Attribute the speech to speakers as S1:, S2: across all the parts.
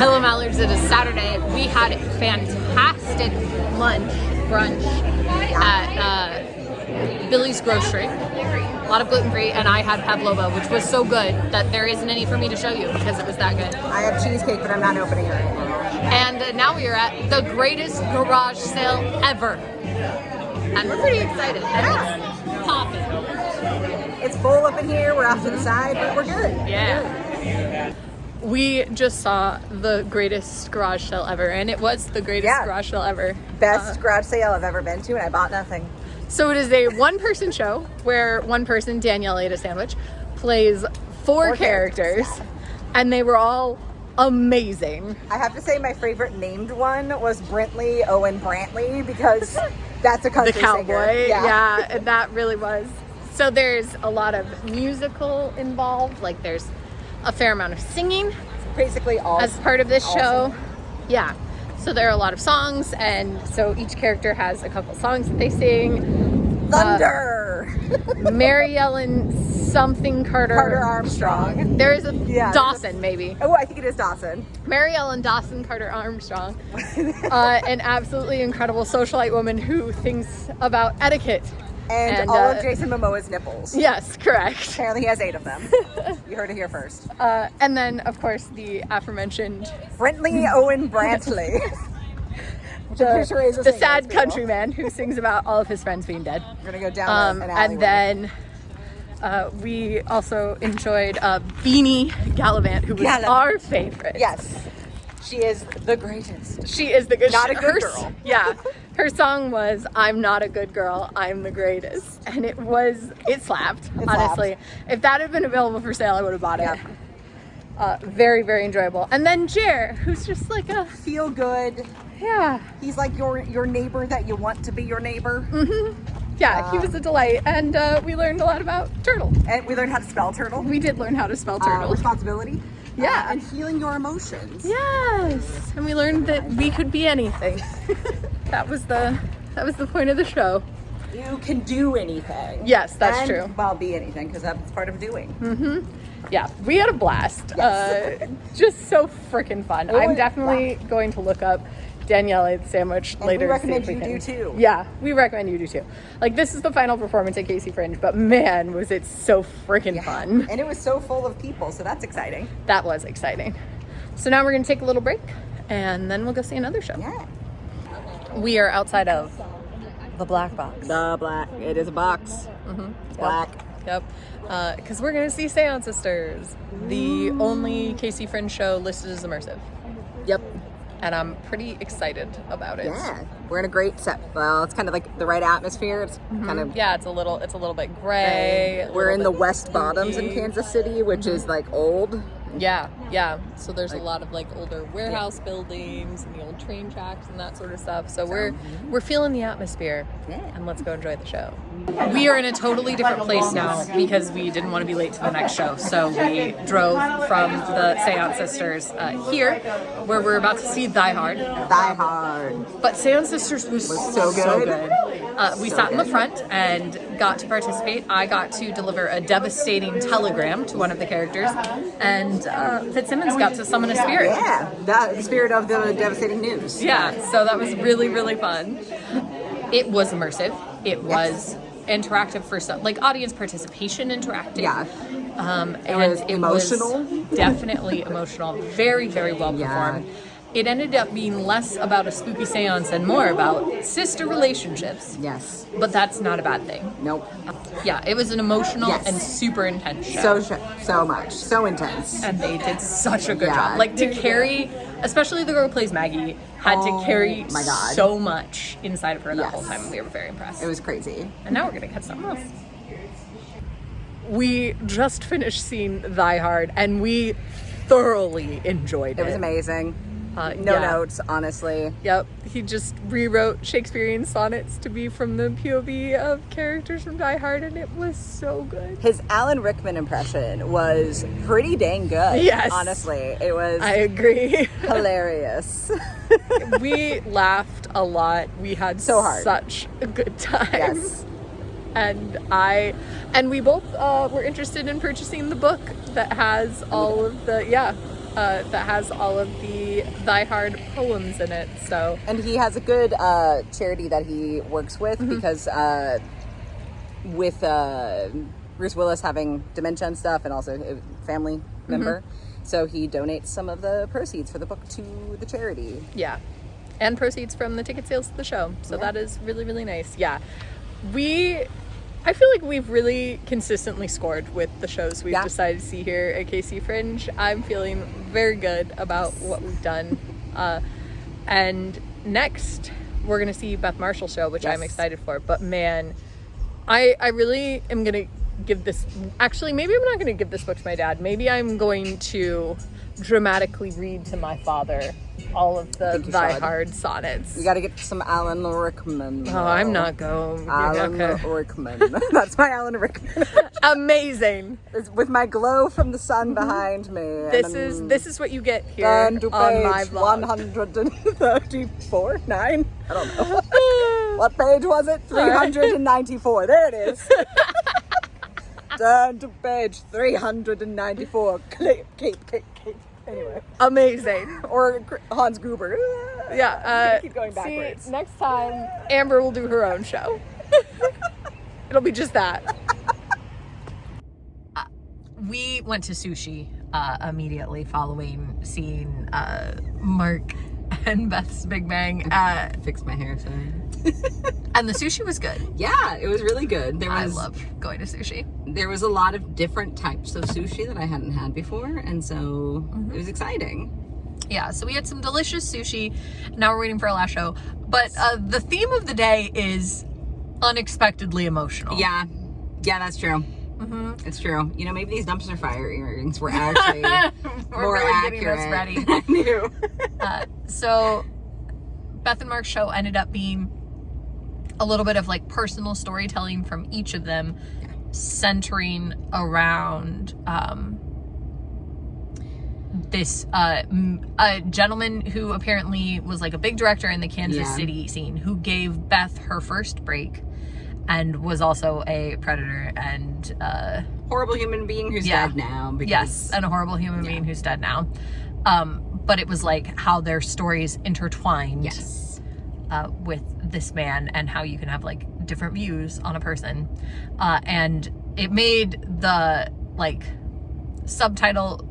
S1: Hello Mallards, it is Saturday. We had a fantastic brunch at Billy's Grocery. A lot of gluten-free, and I had pavlova, which was so good that there isn't any for me to show you because it was that good.
S2: I have cheesecake, but I'm not opening it right now.
S1: And now we are at the greatest garage sale ever. And we're pretty excited. And it's popping.
S2: It's full up in here. We're off to the side, but we're good.
S1: Yeah. We just saw the greatest garage sale ever, and it was the greatest garage sale ever.
S2: Best garage sale I've ever been to, and I bought nothing.
S1: So it is a one-person show where one person, Danielle ate a sandwich, plays four characters, and they were all amazing.
S2: I have to say my favorite named one was Brentley Owen Brantley because that's a country
S1: the cowboy,
S2: singer.
S1: Yeah, and that really was. So there's a lot of musical involved, like there's a fair amount of singing.
S2: Basically all
S1: as part of this show.
S2: Singing.
S1: Yeah. So there are a lot of songs, and so each character has a couple songs that they sing.
S2: Thunder!
S1: Mary Ellen something Carter
S2: Armstrong.
S1: There is a Dawson, maybe.
S2: Oh, I think it is Dawson.
S1: Mary Ellen Dawson Carter Armstrong. An absolutely incredible socialite woman who thinks about etiquette.
S2: And all of Jason Momoa's nipples.
S1: Yes, correct.
S2: Apparently he has 8 of them. You heard it here first.
S1: And then, of course, the aforementioned
S2: Brentley Owen Brantley.
S1: the sad countryman who sings about all of his friends being dead.
S2: We're going to go down an alleyway.
S1: And then we also enjoyed Beanie Gallivant, who was our favorite.
S2: Yes. She is the greatest.
S1: She is the good
S2: Not a good girl.
S1: Yeah. Her song was I'm Not a Good Girl, I'm the Greatest. And it slapped, honestly. If that had been available for sale, I would have bought it. Very, very enjoyable. And then Jer, who's just like a
S2: feel good.
S1: Yeah.
S2: He's like your neighbor that you want to be your neighbor.
S1: Mm-hmm. Yeah, he was a delight. And we learned a lot about turtle.
S2: And we learned how to spell turtle.
S1: We did learn how to spell turtle.
S2: Responsibility.
S1: Yeah.
S2: And feeling your emotions.
S1: Yes. And we learned that we could be anything. That was the point of the show.
S2: You can do anything.
S1: Yes, that's true.
S2: Well, be anything, because that's part of doing.
S1: Mm-hmm. Yeah, we had a blast.
S2: Yes.
S1: Just so freaking fun. I'm definitely going to look up Danielle ate the sandwich later.
S2: We recommend you do too.
S1: Yeah, we recommend you do too. Like, this is the final performance at Casey Fringe, but man, was it so freaking fun.
S2: And it was so full of people, so that's exciting.
S1: That was exciting. So now we're going to take a little break, and then we'll go see another show.
S2: Yeah.
S1: We are outside of the Black Box.
S2: It is a box.
S1: Mm-hmm.
S2: It's black.
S1: Yep. Because we're going to see Seance Sisters, the only Casey Fringe show listed as immersive.
S2: Yep.
S1: And I'm pretty excited about it.
S2: Yeah, we're in a great set. Well, it's kind of like the right atmosphere. It's kind of
S1: it's a little bit gray.
S2: We're in the West Bottoms in Kansas City, which is like old.
S1: Yeah. So there's a lot of like older warehouse buildings and the old train tracks and that sort of stuff. So we're feeling the atmosphere.
S2: Yeah.
S1: And let's go enjoy the show. We are in a totally different place now because we didn't want to be late to the next show. So we drove from the Seance Sisters here, where we're about to see Die Hard. But Seance Sisters was so good. We sat in the front and got to participate. I got to deliver a devastating telegram to one of the characters, and Fitzsimmons got to summon a spirit.
S2: Yeah, the spirit of the devastating news.
S1: Yeah, so that was really, really fun. It was immersive. It was interactive for some, like audience participation interactive.
S2: Yeah.
S1: It was emotional. Definitely emotional. Very, very well performed. It ended up being less about a spooky seance and more about sister relationships.
S2: Yes.
S1: But that's not a bad thing.
S2: Nope.
S1: Yeah, it was an emotional and super intense show.
S2: So much. So intense.
S1: And they did such a good job. Like, to carry, especially the girl who plays Maggie, had to carry so much inside of her that whole time. We were very impressed.
S2: It was crazy.
S1: And now we're going to catch something else. We just finished seeing Die Hard, and we thoroughly enjoyed it.
S2: It was amazing. No notes, honestly.
S1: Yep. He just rewrote Shakespearean sonnets to be from the POV of characters from Die Hard, and it was so good.
S2: His Alan Rickman impression was pretty dang good.
S1: Yes.
S2: Honestly. It was...
S1: I agree.
S2: Hilarious.
S1: We laughed a lot. We had such a good time.
S2: Yes.
S1: And we both were interested in purchasing the book that has all of the, that has all of the Die Hard poems in it. So,
S2: and he has a good charity that he works with because with Bruce Willis having dementia and stuff, and also a family member, so he donates some of the proceeds for the book to the charity.
S1: Yeah, and proceeds from the ticket sales to the show. So that is really, really nice. Yeah, I feel like we've really consistently scored with the shows we've decided to see here at KC Fringe. I'm feeling very good about what we've done. And next, we're going to see Beth Marshall's show, which I'm excited for. But man, I really am going to give this... Actually, maybe I'm not going to give this book to my dad. Maybe I'm going to dramatically read to my father all of the Die Hard sonnets.
S2: You got to get some Alan Rickman.
S1: Oh, I'm not going.
S2: Alan Rickman. That's my Alan Rickman.
S1: Amazing.
S2: With my glow from the sun behind me.
S1: This is what you get here
S2: on
S1: my vlog.
S2: 134? 9? I don't know. What page was it? 394. There it is. Turn to page 394. Clip. Anyway.
S1: Amazing.
S2: Or Hans Gruber.
S1: Yeah.
S2: Keep going backwards.
S1: See, next time, Amber will do her own show. It'll be just that. We went to sushi immediately following seeing Mark and Beth's Big Bang.
S2: Fixed my hair, sorry.
S1: And the sushi was good.
S2: Yeah, it was really good.
S1: I love going to sushi.
S2: There was a lot of different types of sushi that I hadn't had before, and so it was exciting.
S1: Yeah, so we had some delicious sushi. Now we're waiting for our last show. But the theme of the day is unexpectedly emotional.
S2: Yeah, that's true. It's true. You know, maybe these dumpster fire earrings were actually more
S1: really
S2: accurate.
S1: getting us ready.
S2: I knew.
S1: So Beth and Mark's show ended up being a little bit of like personal storytelling from each of them, centering around this a gentleman who apparently was like a big director in the Kansas City scene, who gave Beth her first break and was also a predator and
S2: horrible human being who's dead now.
S1: Yes, and a horrible human being who's dead now. But it was like how their stories intertwined with this man, and how you can have like different views on a person. And it made the like subtitle,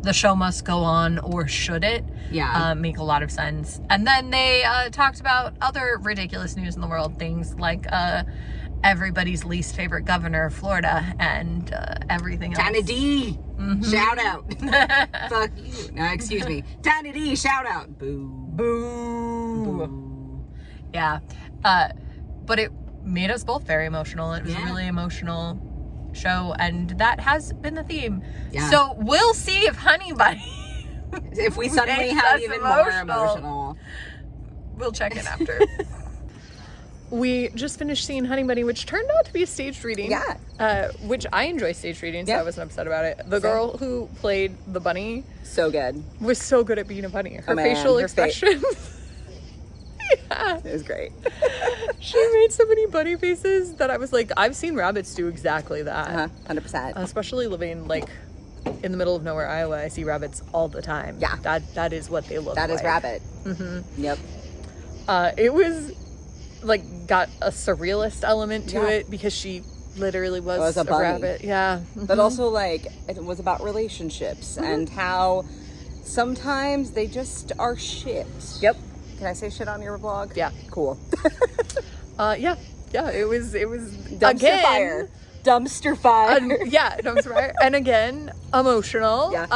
S1: "The show must go on, or should it?" make a lot of sense. And then they talked about other ridiculous news in the world, things like everybody's least favorite governor of Florida and everything else.
S2: Tiny D, shout out. Fuck you. No, excuse me. Tiny D, shout out. Boo.
S1: Boo. Boo. Yeah. But it made us both very emotional. It was a really emotional show, and that has been the theme. Yeah. So we'll see if Honey Bunny
S2: if we suddenly have even more emotional.
S1: We'll check in after. We just finished seeing Honey Bunny, which turned out to be a staged reading. Yeah. Which I enjoy staged readings, so I wasn't upset about it. The girl who played the bunny
S2: so good.
S1: Was so good at being a bunny. Her facial expressions.
S2: It was great.
S1: She made so many bunny faces that I was like, I've seen rabbits do exactly that.
S2: 100%.
S1: Especially living like in the middle of nowhere, Iowa. I see rabbits all the time. Yeah. That is what they look like.
S2: That is rabbit. Yep.
S1: It was like got a surrealist element to it because she literally was a rabbit. Yeah.
S2: But also like it was about relationships and how sometimes they just are shit. Yep. Can I say shit on your vlog?
S1: Yeah.
S2: Cool.
S1: Yeah. It was
S2: dumpster fire. Dumpster fire.
S1: Dumpster fire. And again, emotional. Yeah.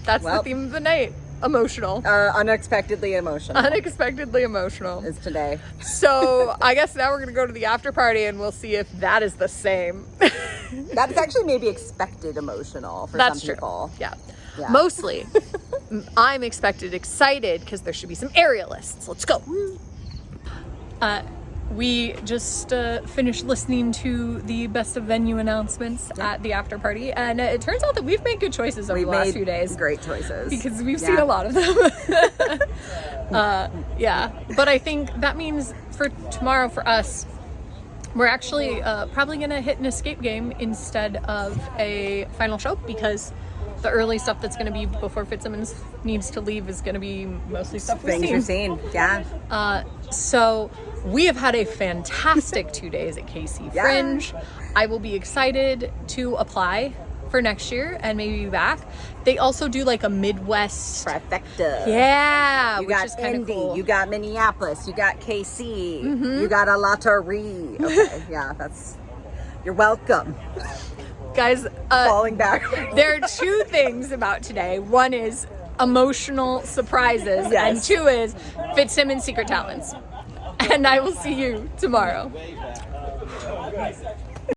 S1: That's the theme of the night. Emotional.
S2: Unexpectedly emotional.
S1: Unexpectedly emotional.
S2: Is today.
S1: So I guess now we're going to go to the after party and we'll see if that is the same.
S2: That is actually maybe expected emotional for some people.
S1: Yeah. Mostly. I'm excited because there should be some aerialists. Let's go. We just finished listening to the best of venue announcements at the after party, and it turns out that we've made good choices over the last few days.
S2: Great choices.
S1: Because we've seen a lot of them. But I think that means for tomorrow for us, we're actually probably going to hit an escape game instead of a final show, because the early stuff that's going to be before Fitzsimmons needs to leave is going to be mostly stuff we've
S2: Things
S1: seen.
S2: we've seen, yeah.
S1: So we have had a fantastic 2 days at KC
S2: Yeah.
S1: Fringe. I will be excited to apply for next year and maybe be back. They also do like a Midwest
S2: Trifecta.
S1: Yeah,
S2: You
S1: which
S2: got
S1: is kind of
S2: Indy,
S1: cool.
S2: you got Minneapolis, you got KC, you got a lottery. Okay, yeah, that's. You're welcome.
S1: Guys,
S2: Falling back.
S1: there are 2 things about today. One is emotional surprises,
S2: Yes.
S1: and 2 is Fitzsimmons' secret talents. And I will see you tomorrow.